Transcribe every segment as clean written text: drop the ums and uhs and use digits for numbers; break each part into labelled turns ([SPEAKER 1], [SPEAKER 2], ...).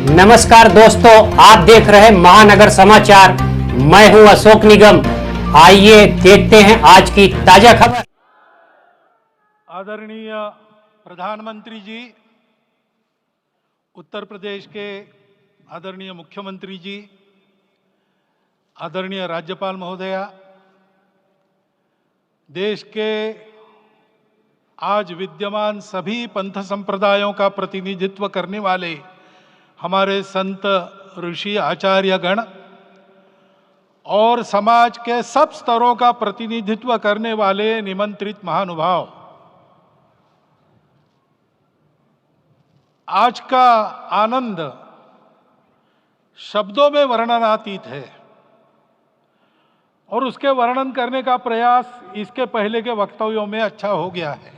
[SPEAKER 1] नमस्कार दोस्तों, आप देख रहे हैं महानगर समाचार। मैं हूं अशोक निगम। आइए देखते हैं आज की ताजा खबर।
[SPEAKER 2] आदरणीय प्रधानमंत्री जी, उत्तर प्रदेश के आदरणीय मुख्यमंत्री जी, आदरणीय राज्यपाल महोदया, देश के आज विद्यमान सभी पंथ संप्रदायों का प्रतिनिधित्व करने वाले हमारे संत ऋषि आचार्य गण और समाज के सब स्तरों का प्रतिनिधित्व करने वाले निमंत्रित महानुभाव, आज का आनंद शब्दों में वर्णनातीत है और उसके वर्णन करने का प्रयास इसके पहले के वक्तव्यों में अच्छा हो गया है।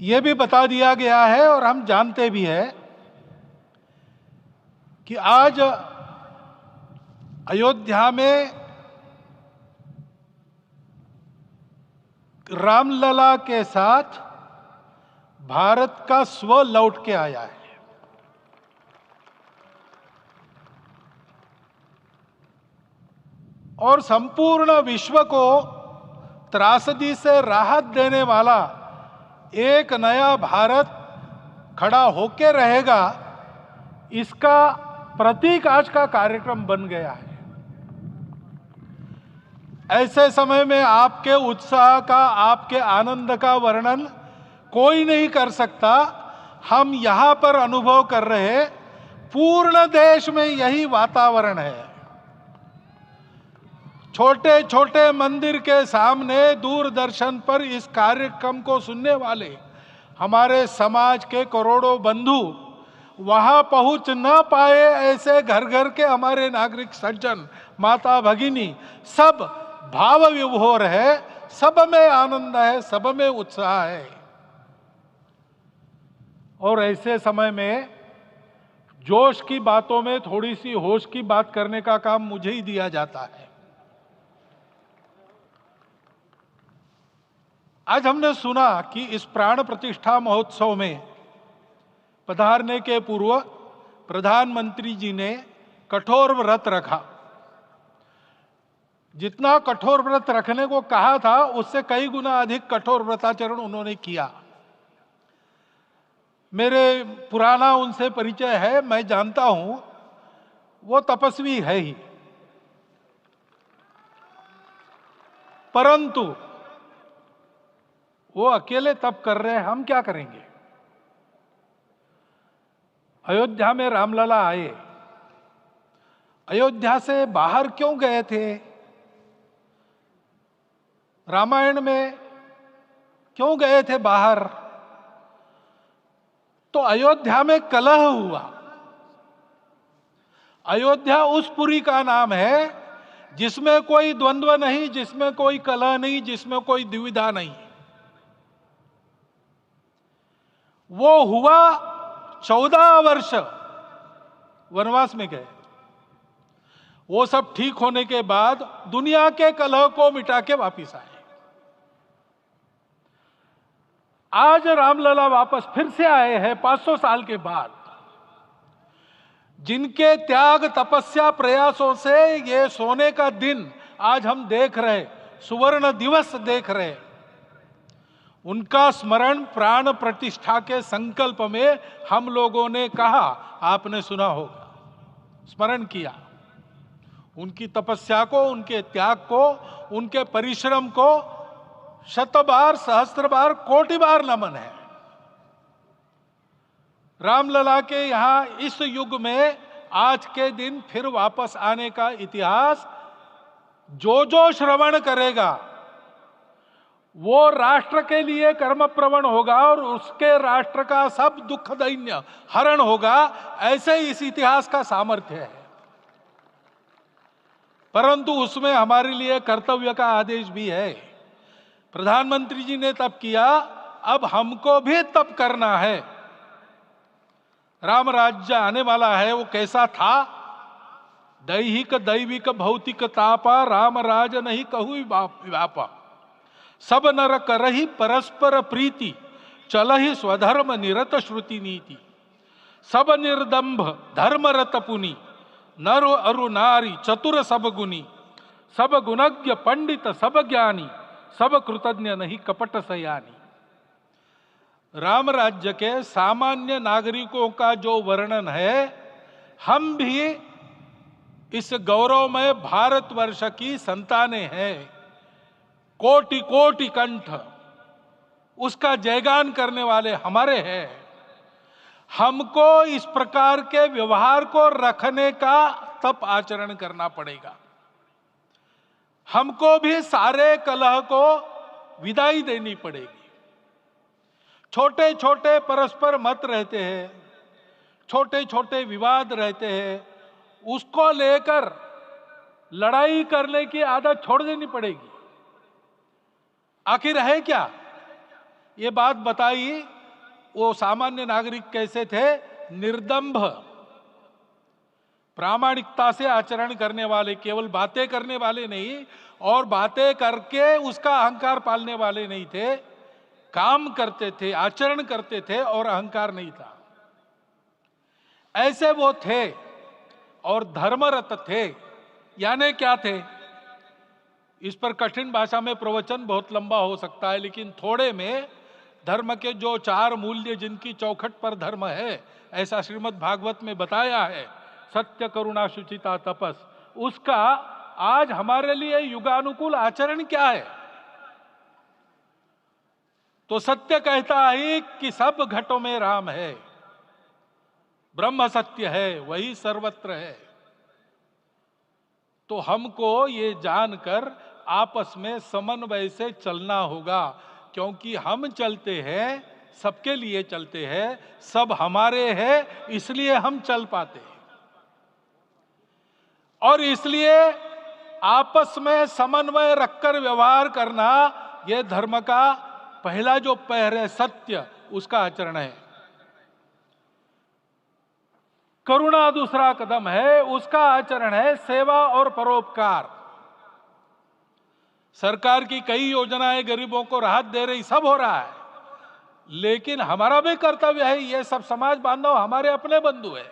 [SPEAKER 2] यह भी बता दिया गया है और हम जानते भी हैं कि आज अयोध्या में रामलला के साथ भारत का स्व लौट के आया है। और संपूर्ण विश्व को त्रासदी से राहत देने वाला एक नया भारत खड़ा होके रहेगा, इसका प्रतीक आज का कार्यक्रम बन गया है। ऐसे समय में आपके उत्साह का, आपके आनंद का वर्णन कोई नहीं कर सकता। हम यहां पर अनुभव कर रहे, पूर्ण देश में यही वातावरण है। छोटे छोटे मंदिर के सामने दूरदर्शन पर इस कार्यक्रम को सुनने वाले हमारे समाज के करोड़ों बंधु वहां पहुंच न पाए, ऐसे घर घर के हमारे नागरिक सज्जन, माता भगिनी सब भाव विभोर है, सब में आनंद है, सब में उत्साह है। और ऐसे समय में जोश की बातों में थोड़ी सी होश की बात करने का काम मुझे ही दिया जाता है। आज हमने सुना कि इस प्राण प्रतिष्ठा महोत्सव में पधारने के पूर्व प्रधानमंत्री जी ने कठोर व्रत रखा। जितना कठोर व्रत रखने को कहा था, उससे कई गुना अधिक कठोर व्रताचरण उन्होंने किया। मेरे पुराना उनसे परिचय है, मैं जानता हूं वो तपस्वी है ही, परंतु वो अकेले तप कर रहे हैं, हम क्या करेंगे। अयोध्या में रामलला आए, अयोध्या से बाहर क्यों गए थे, रामायण में क्यों गए थे बाहर, तो अयोध्या में कलह हुआ। अयोध्या उस पुरी का नाम है जिसमें कोई द्वंद्व नहीं, जिसमें कोई कलह नहीं, जिसमें कोई दुविधा नहीं। वो हुआ 14 वर्ष वनवास में गए। वो सब ठीक होने के बाद दुनिया के कलह को मिटा के वापिस आए। आज रामलला वापस फिर से आए हैं 500 साल के बाद। जिनके त्याग, तपस्या, प्रयासों से ये सोने का दिन आज हम देख रहे, सुवर्ण दिवस देख रहे, उनका स्मरण प्राण प्रतिष्ठा के संकल्प में हम लोगों ने कहा, आपने सुना होगा, स्मरण किया। उनकी तपस्या को, उनके त्याग को, उनके परिश्रम को शत बार, सहस्त्र बार, कोटि बार नमन है। रामलला के यहां इस युग में आज के दिन फिर वापस आने का इतिहास जो जो श्रवण करेगा वो राष्ट्र के लिए कर्म प्रवण होगा और उसके राष्ट्र का सब दुख दैन्य हरण होगा। ऐसे इस इतिहास का सामर्थ्य है। परंतु उसमें हमारे लिए कर्तव्य का आदेश भी है। प्रधानमंत्री जी ने तप किया, अब हमको भी तप करना है। राम राज्य आने वाला है, वो कैसा था, दैहिक दैविक भौतिक तापा, राम राज नहीं कहु व्यापा, सब नर करहि परस्पर प्रीति, चलहि स्वधर्म निरत श्रुति नीति। सब निर्दंभ धर्म रत पुनि, नर अरु नारी चतुर सब गुनी, सब गुणज्ञ पंडित सब ज्ञानी, सब कृतज्ञ नहीं कपट सयानी। राम राज्य के सामान्य नागरिकों का जो वर्णन है, हम भी इस गौरवमय भारतवर्ष की संतानें हैं। कोटि कोटि कंठ उसका जयगान करने वाले हमारे हैं। हमको इस प्रकार के व्यवहार को रखने का तप आचरण करना पड़ेगा। हमको भी सारे कलह को विदाई देनी पड़ेगी। छोटे छोटे परस्पर मत रहते हैं, छोटे छोटे विवाद रहते हैं, उसको लेकर लड़ाई करने की आदत छोड़ देनी पड़ेगी। आखिर है क्या? ये बात बताइए, वो सामान्य नागरिक कैसे थे? निर्दंभ, प्रामाणिकता से आचरण करने वाले, केवल बातें करने वाले नहीं और बातें करके उसका अहंकार पालने वाले नहीं थे। काम करते थे, आचरण करते थे और अहंकार नहीं था। ऐसे वो थे और धर्मरत थे। यानी क्या थे? इस पर कठिन भाषा में प्रवचन बहुत लंबा हो सकता है, लेकिन थोड़े में धर्म के जो 4 मूल्य जिनकी चौखट पर धर्म है, ऐसा श्रीमद् भागवत में बताया है, सत्य करुणा शुचिता तपस, उसका आज हमारे लिए युगानुकूल आचरण क्या है? तो सत्य कहता है कि सब घटों में राम है, ब्रह्म सत्य है, वही सर्वत्र है। तो हमको ये जानकर आपस में समन्वय से चलना होगा, क्योंकि हम चलते हैं, सबके लिए चलते हैं, सब हमारे हैं, इसलिए हम चल पाते हैं। और इसलिए आपस में समन्वय रखकर व्यवहार करना, यह धर्म का पहला जो पैर है, सत्य, उसका आचरण है। करुणा दूसरा कदम है, उसका आचरण है सेवा और परोपकार। सरकार की कई योजनाएं गरीबों को राहत दे रही, सब हो रहा है, लेकिन हमारा भी कर्तव्य है, ये सब समाज बांधव हमारे अपने बंधु है।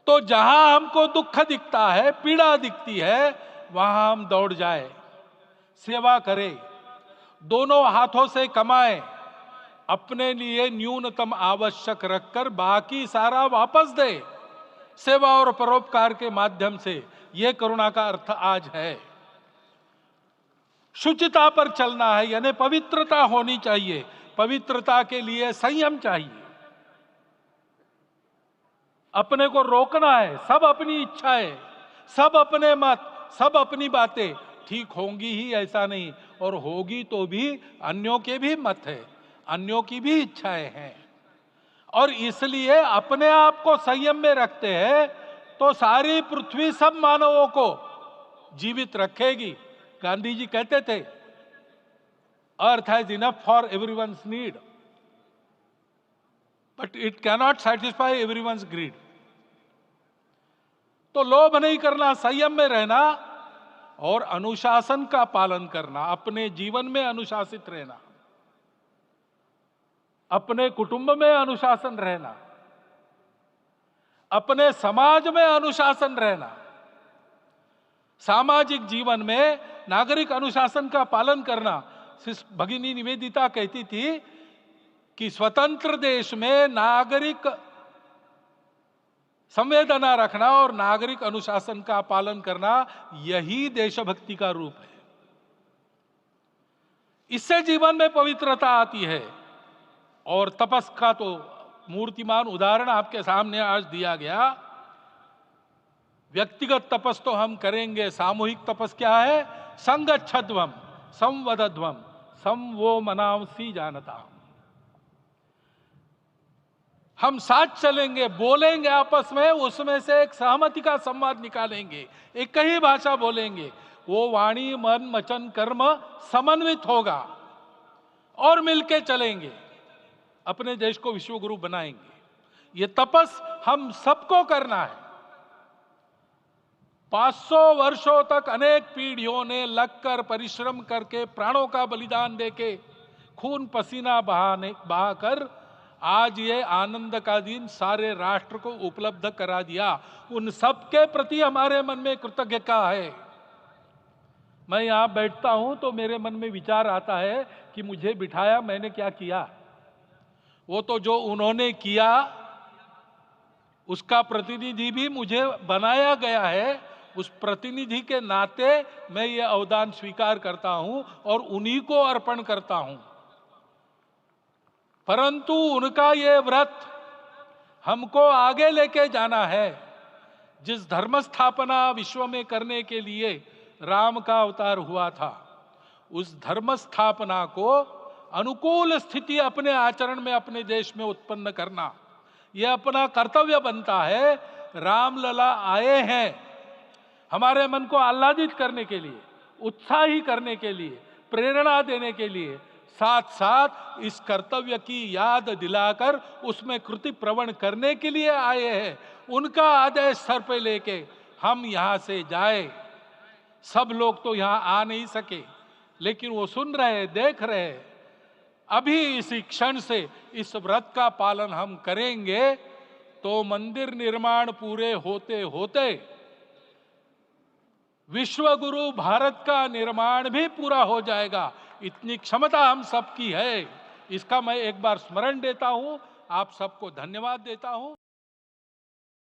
[SPEAKER 2] तो जहां हमको दुख दिखता है, पीड़ा दिखती है, वहां हम दौड़ जाए, सेवा करें, दोनों हाथों से कमाएं, अपने लिए न्यूनतम आवश्यक रखकर बाकी सारा वापस दे, सेवा और परोपकार के माध्यम से। यह करुणा का अर्थ आज है। शुचिता पर चलना है, यानी पवित्रता होनी चाहिए। पवित्रता के लिए संयम चाहिए, अपने को रोकना है। सब अपनी इच्छाएं, सब अपने मत, सब अपनी बातें ठीक होंगी ही ऐसा नहीं, और होगी तो भी अन्यों के भी मत है, अन्यों की भी इच्छाएं हैं। और इसलिए अपने आप को संयम में रखते हैं तो सारी पृथ्वी सब मानवों को जीवित रखेगी। गांधी जी कहते थे, earth has enough for everyone's need, but it cannot satisfy everyone's greed. तो लोभ नहीं करना, संयम में रहना और अनुशासन का पालन करना, अपने जीवन में अनुशासित रहना, अपने कुटुंब में अनुशासन रहना, अपने समाज में अनुशासन रहना। सामाजिक जीवन में नागरिक अनुशासन का पालन करना। भगिनी निवेदिता कहती थी कि स्वतंत्र देश में नागरिक संवेदना रखना और नागरिक अनुशासन का पालन करना, यही देशभक्ति का रूप है। इससे जीवन में पवित्रता आती है। और तपस का तो मूर्तिमान उदाहरण आपके सामने आज दिया गया। व्यक्तिगत तपस तो हम करेंगे, सामूहिक तपस क्या है? संगच्छध्वम संवदध्वम संवो मनांसी जानता। हम साथ चलेंगे, बोलेंगे आपस में, उसमें से एक सहमति का संवाद निकालेंगे, एक ही भाषा बोलेंगे, वो वाणी मन वचन कर्म समन्वित होगा और मिलके चलेंगे, अपने देश को विश्व गुरु बनाएंगे। ये तपस हम सबको करना है। 500 वर्षों तक अनेक पीढ़ियों ने लगकर परिश्रम करके प्राणों का बलिदान देके खून पसीना बहाकर आज ये आनंद का दिन सारे राष्ट्र को उपलब्ध करा दिया। उन सब के प्रति हमारे मन में कृतज्ञता है। मैं यहां बैठता हूं तो मेरे मन में विचार आता है कि मुझे बिठाया, मैंने क्या किया। वो तो जो उन्होंने किया उसका प्रतिनिधि भी मुझे बनाया गया है। उस प्रतिनिधि के नाते मैं ये अवदान स्वीकार करता हूं और उन्हीं को अर्पण करता हूं। परंतु उनका ये व्रत हमको आगे लेके जाना है। जिस धर्म स्थापना विश्व में करने के लिए राम का अवतार हुआ था, उस धर्म स्थापना को अनुकूल स्थिति अपने आचरण में अपने देश में उत्पन्न करना, यह अपना कर्तव्य बनता है। रामलला आए हैं हमारे मन को आह्लादित करने के लिए, उत्साही करने के लिए, प्रेरणा देने के लिए, साथ साथ इस कर्तव्य की याद दिलाकर उसमें कृति प्रवण करने के लिए आए हैं। उनका आदेश सर पे लेके हम यहां से जाए। सब लोग तो यहां आ नहीं सके, लेकिन वो सुन रहे, देख रहे। अभी इसी क्षण से इस व्रत का पालन हम करेंगे तो मंदिर निर्माण पूरे होते होते विश्व गुरु भारत का निर्माण भी पूरा हो जाएगा। इतनी क्षमता हम सबकी है। इसका मैं एक बार स्मरण देता हूं, आप सबको धन्यवाद देता हूं।